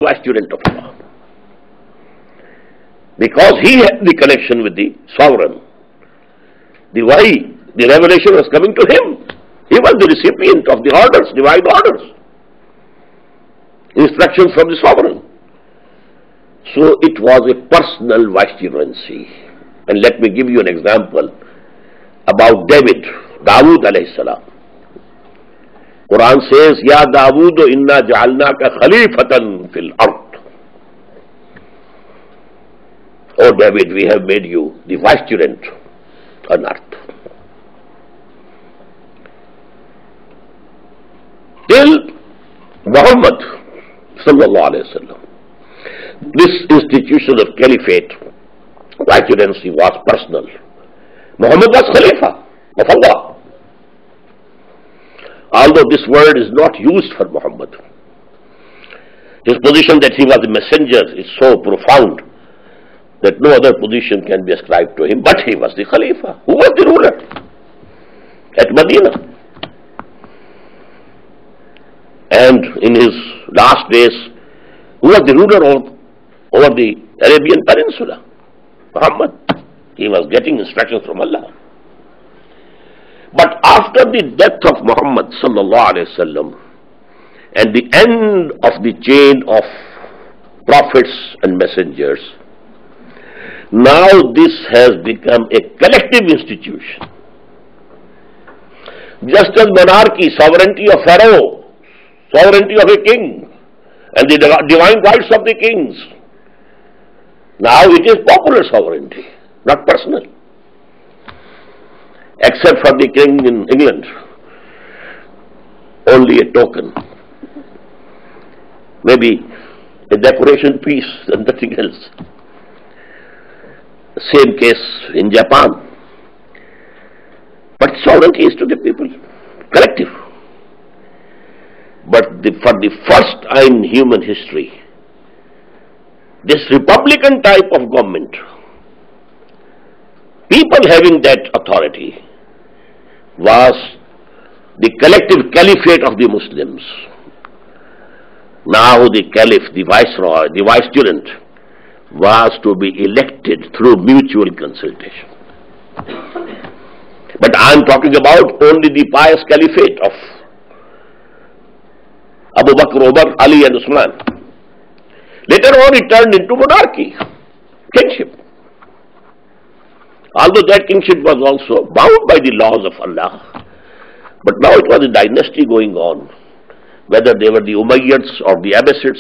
vicegerent of Allah. Because he had the connection with the sovereign. The revelation was coming to him. He was the recipient of the orders, divine orders, instructions from the sovereign. So it was a personal vicegerency. And let me give you an example about David, Dawood alayhi salam. Quran says, Ya Dawood inna ja'alnaka khalifatan fil ard. Oh David, we have made you the vicegerent on earth. Till Muhammad sallallahu alayhi wa sallam, this institution of caliphate, vicegerency was personal. Muhammad was Khalifa of Allah. Although this word is not used for Muhammad, his position that he was a messenger is so profound that no other position can be ascribed to him, but he was the Khalifa. Who was the ruler at Medina? And in his last days, who was the ruler over the Arabian Peninsula? Muhammad. He was getting instructions from Allah. But after the death of Muhammad sallallahu alaihi wasallam and the end of the chain of prophets and messengers, now this has become a collective institution. Just as monarchy, sovereignty of Pharaoh, sovereignty of a king, and the divine rights of the kings, now it is popular sovereignty, not personal. Except for the king in England, only a token, maybe a decoration piece and nothing else. Same case in Japan. But sovereignty is to the people, collective. But for the first time in human history, this republican type of government, people having that authority, was the collective caliphate of the Muslims. Now the caliph, the viceroy, the vicegerent, was to be elected through mutual consultation. But I am talking about only the pious caliphate of Abu Bakr, Umar, Ali and Usman. Later on it turned into monarchy, kingship. Although that kingship was also bound by the laws of Allah, but now it was a dynasty going on. Whether they were the Umayyads or the Abbasids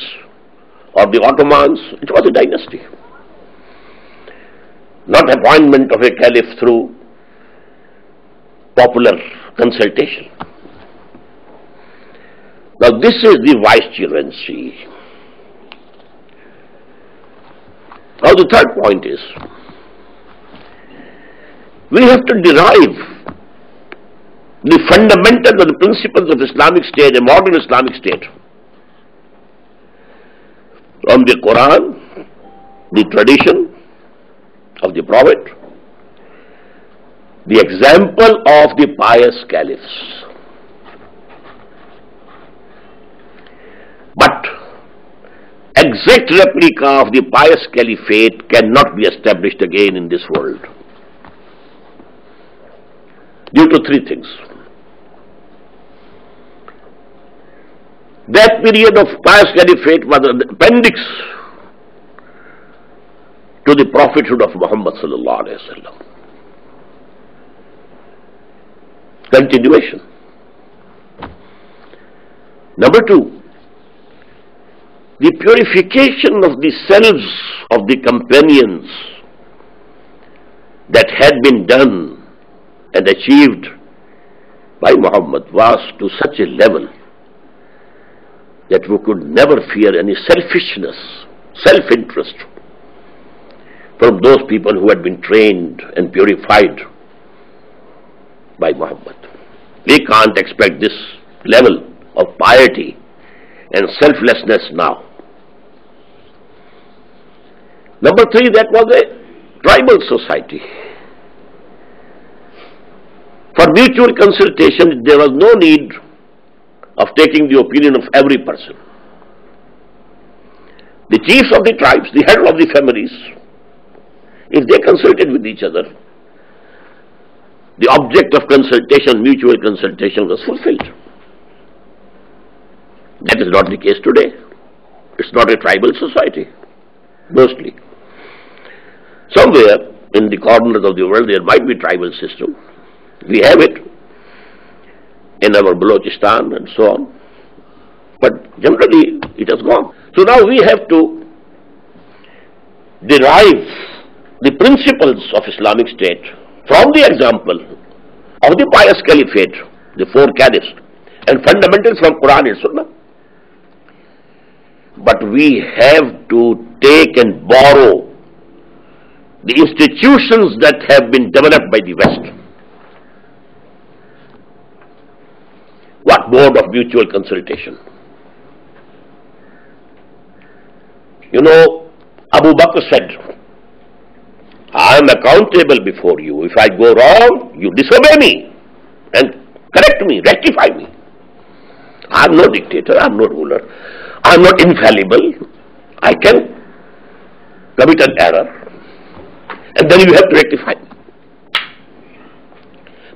or the Ottomans, it was a dynasty. Not appointment of a caliph through popular consultation. Now this is the vicegerency. Now the third point is, we have to derive the fundamentals and the principles of Islamic State, a modern Islamic State, from the Quran, the tradition of the Prophet, the example of the pious caliphs. But exact replica of the pious caliphate cannot be established again in this world, due to three things. That period of pious caliphate was an appendix to the prophethood of Muhammad sallallahu alaihi wasallam. Continuation. Number two, the purification of the selves of the companions that had been done and achieved by Muhammad was to such a level that we could never fear any selfishness, self-interest from those people who had been trained and purified by Muhammad. We can't expect this level of piety and selflessness now. Number three, that was a tribal society. For mutual consultation, there was no need of taking the opinion of every person. the chiefs of the tribes, the head of the families, if they consulted with each other, the object of consultation, mutual consultation, was fulfilled. That is not the case today. It's not a tribal society, mostly. Somewhere in the corners of the world there might be tribal system. We have it in our Balochistan and so on. But generally it has gone. So now we have to derive the principles of Islamic State from the example of the pious caliphate, the four caliphs, and fundamentals from Quran and Sunnah. But we have to take and borrow the institutions that have been developed by the West. What mode of mutual consultation? You know, Abu Bakr said, I am accountable before you. If I go wrong, you disobey me and correct me, rectify me. I am no dictator, I am no ruler. I am not infallible. I can commit an error and then you have to rectify me.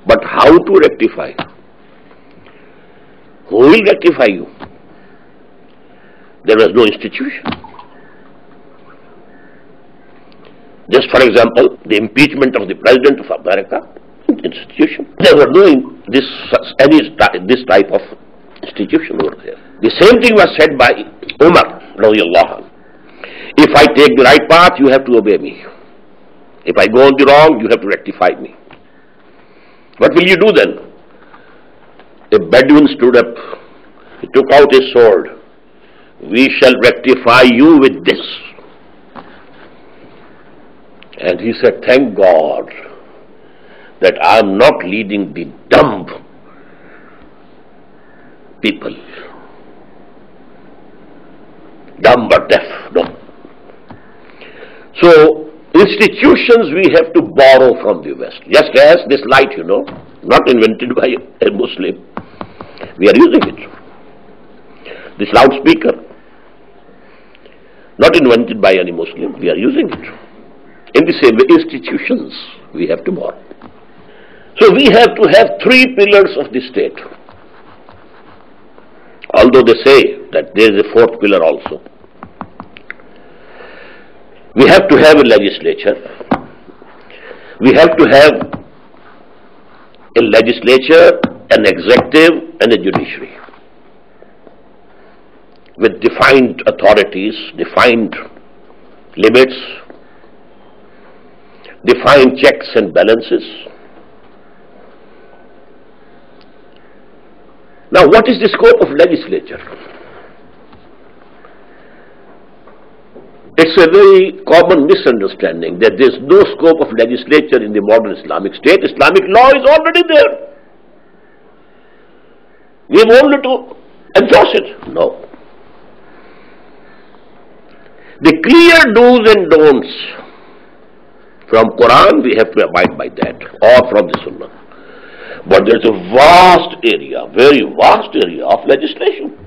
But how to rectify? Who will rectify you? There was no institution. Just for example, the impeachment of the President of America, institution. There were no this type of institution over there. The same thing was said by Umar radiallahu anhu. If I take the right path, you have to obey me. If I go on the wrong, you have to rectify me. What will you do then? A Bedouin stood up, he took out his sword. We shall rectify you with this. And he said, thank God that I am not leading the dumb people. Dumb or deaf, no. So, institutions we have to borrow from the West. Just as this light, you know, not invented by a Muslim. We are using it. This loudspeaker, not invented by any Muslim. We are using it. In the same way, institutions we have to borrow. So we have to have three pillars of the state. Although they say that there is a fourth pillar also. We have to have a legislature. We have to have a legislature, an executive, and a judiciary with defined authorities, defined limits, defined checks and balances. Now, what is the scope of legislature? It's a very common misunderstanding that there is no scope of legislature in the modern Islamic State. Islamic law is already there. We have only to enforce it. No. The clear do's and don'ts from Quran, we have to abide by that, or from the Sunnah. But there is a vast area, very vast area of legislation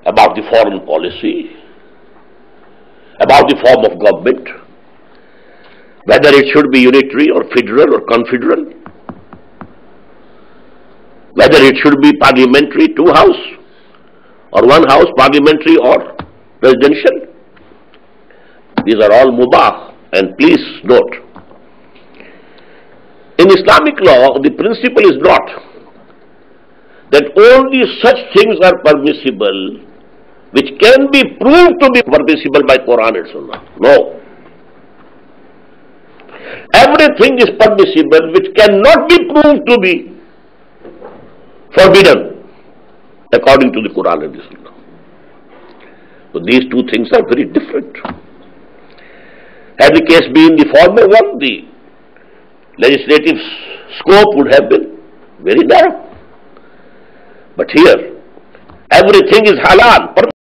about the foreign policy, about the form of government, whether it should be unitary or federal or confederal, whether it should be parliamentary, two house, or one house, parliamentary or presidential. These are all mubah. And please note, in Islamic law, the principle is not that only such things are permissible which can be proved to be permissible by Quran and Sunnah. No. Everything is permissible which cannot be proved to be forbidden according to the Quran and the Sunnah. So these two things are very different. Had the case been the former one, the legislative scope would have been very narrow. But here, everything is halal.